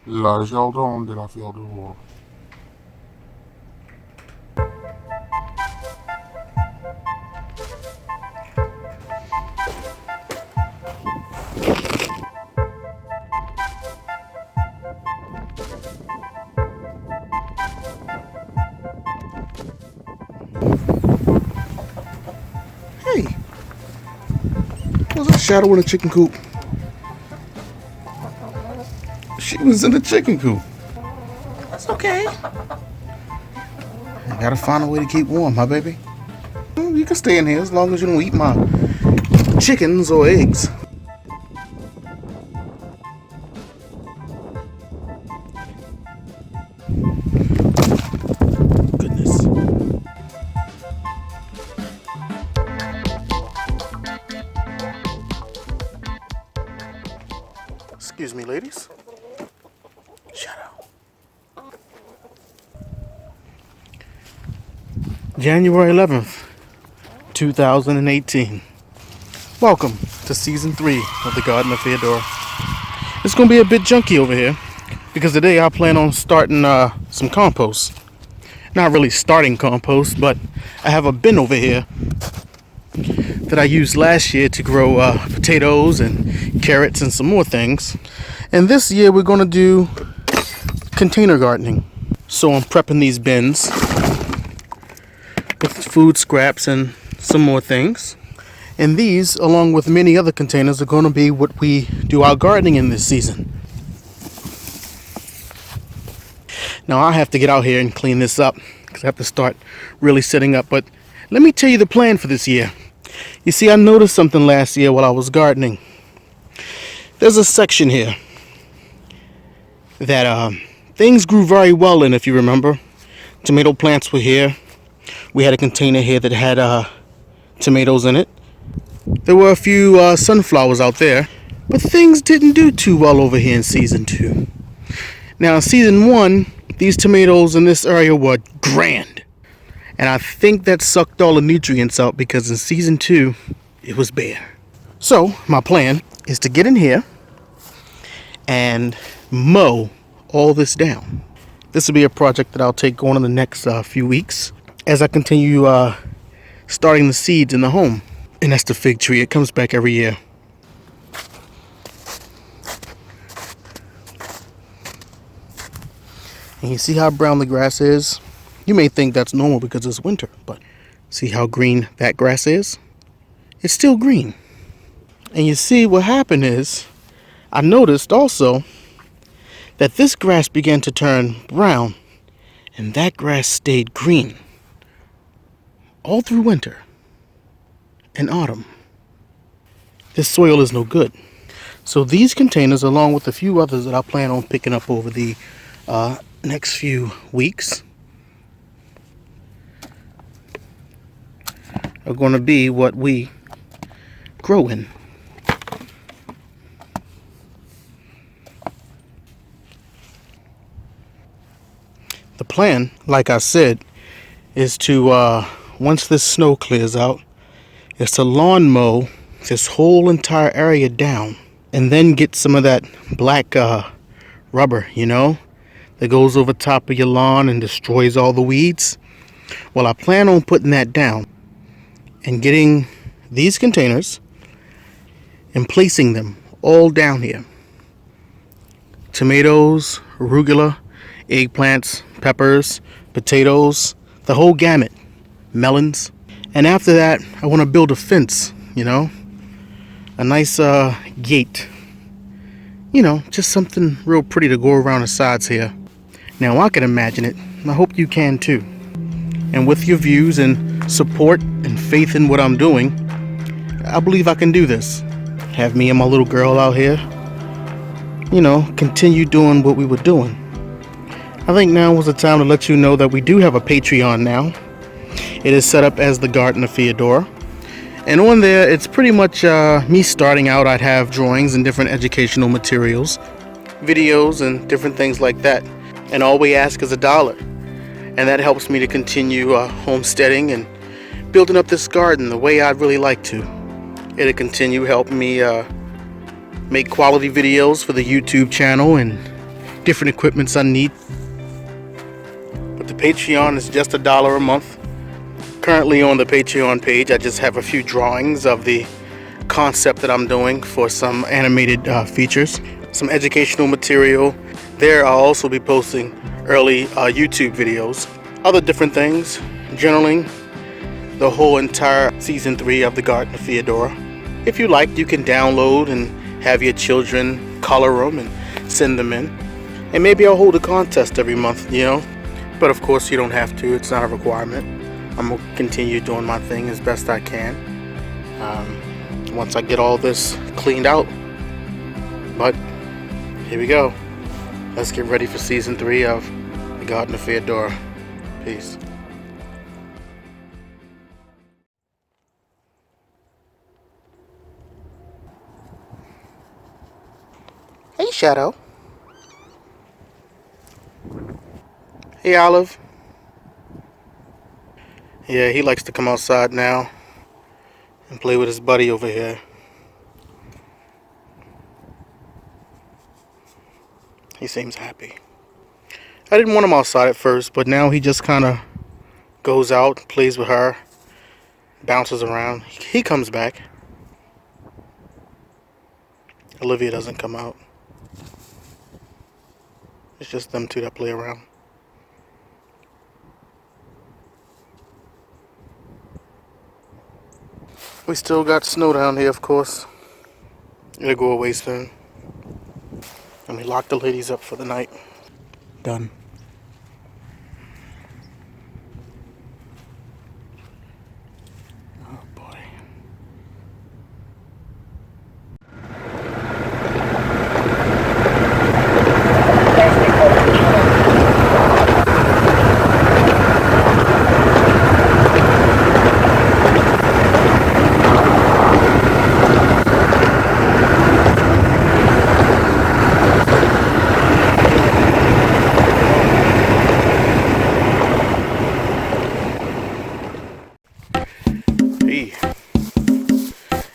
La Jardin de la Feodora. Hey, what's that shadow in a chicken coop? She was in the chicken coop. That's okay. I gotta find a way to keep warm, huh, baby? You can stay in here as long as you don't eat my chickens or eggs. Goodness. Excuse me, ladies. Shadow. January 11th, 2018. Welcome to season 3 of the Garden of Feodora. It's gonna be a bit junky over here because today I plan on starting some compost. Not really starting compost, but I have a bin over here that I used last year to grow potatoes and carrots and some more things. And this year we're gonna do container gardening. So I'm prepping these bins with food scraps and some more things. And these, along with many other containers, are going to be what we do our gardening in this season. Now I have to get out here and clean this up because I have to start really setting up. But let me tell you the plan for this year. You see, I noticed something last year while I was gardening. There's a section here that things grew very well in, if you remember. Tomato plants were here. We had a container here that had tomatoes in it. There were a few sunflowers out there, but things didn't do too well over here in season 2. Now in season 1, these tomatoes in this area were grand, and I think that sucked all the nutrients out because in season 2 it was bare. So my plan is to get in here and mow all this down. This will be a project that I'll take on in the next few weeks as I continue starting the seeds in the home. And that's the fig tree. It comes back every year. And you see how brown the grass is? You may think that's normal because it's winter, but see how green that grass is? It's still green. And you see what happened is, I noticed also that this grass began to turn brown and that grass stayed green all through winter and autumn. This soil is no good. So these containers, along with a few others that I plan on picking up over the next few weeks, are going to be what we grow in. The plan, like I said, is to once this snow clears out, is to lawn mow this whole entire area down and then get some of that black rubber, you know, that goes over top of your lawn and destroys all the weeds. Well, I plan on putting that down and getting these containers and placing them all down here. Tomatoes, arugula, eggplants, peppers, potatoes, the whole gamut, melons. And after that, I want to build a fence, you know, a nice gate, you know, just something real pretty to go around the sides here. Now I can imagine it. I hope you can too. And with your views and support and faith in what I'm doing, I believe I can do this. Have me and my little girl out here, you know, continue doing what we were doing. I think now was the time to let you know that we do have a Patreon now. It is set up as the Garden of Feodora. And on there, it's pretty much me starting out. I'd have drawings and different educational materials, videos, and different things like that. And all we ask is $1. And that helps me to continue homesteading and building up this garden the way I'd really like to. It'll continue helping me make quality videos for the YouTube channel and different equipments I need. But the Patreon is just $1 a month. Currently on the Patreon page, I just have a few drawings of the concept that I'm doing for some animated features, some educational material. There I'll also be posting early YouTube videos, other different things, journaling, the whole entire season 3 of the Garden of Feodora. If you like, you can download and have your children color them and send them in. And maybe I'll hold a contest every month, you know. But of course you don't have to, it's not a requirement. I'm going to continue doing my thing as best I can once I get all this cleaned out. But here we go. Let's get ready for season 3 of the Garden of Feodora. Peace. Hey, Shadow. Hey, Olive. Yeah, he likes to come outside now and play with his buddy over here. He seems happy. I didn't want him outside at first, but now he just kind of goes out, plays with her, bounces around. He comes back. Olivia doesn't come out. It's just them two that play around. We still got snow down here, of course. It'll go away soon. And we locked the ladies up for the night. Done. Oh boy.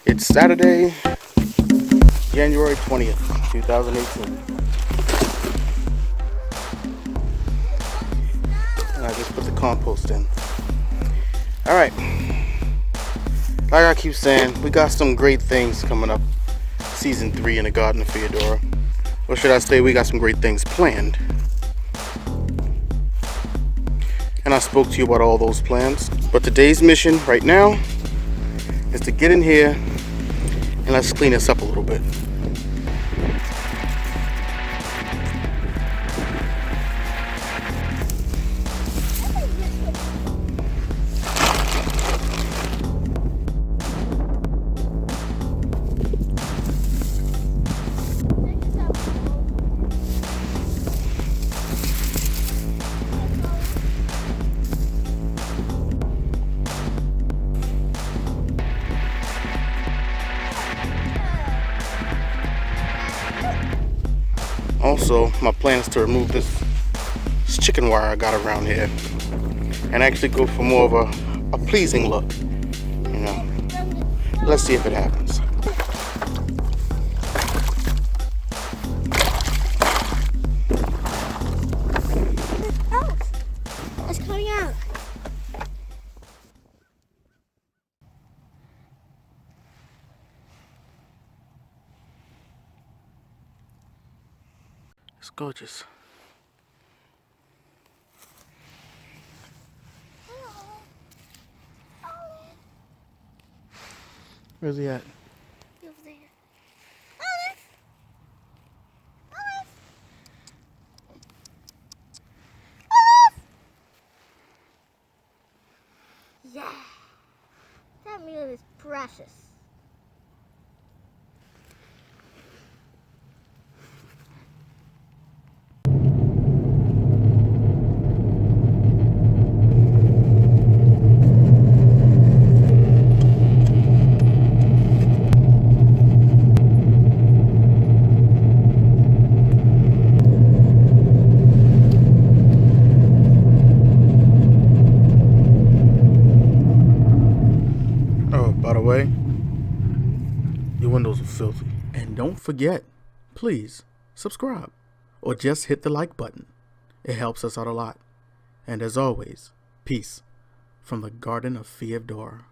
It's Saturday, January 20th, 2018. And I just put the compost in. Alright. Like I keep saying, we got some great things coming up. Season 3 in the Garden of Feodora. Or should I say, we got some great things planned. And I spoke to you about all those plans. But today's mission right now is to get in here and let's clean this up a little bit. Also, my plan is to remove this chicken wire I got around here and actually go for more of a pleasing look, you know. Let's see if it happens. Oh, it's coming out. It's gorgeous. Where's he at? Over there. Olive! Olive! Olive! Yeah. That meal is precious. By the way, your windows are filthy. And don't forget, please, subscribe. or just hit the like button. It helps us out a lot. And as always, peace from the Garden of Feodora.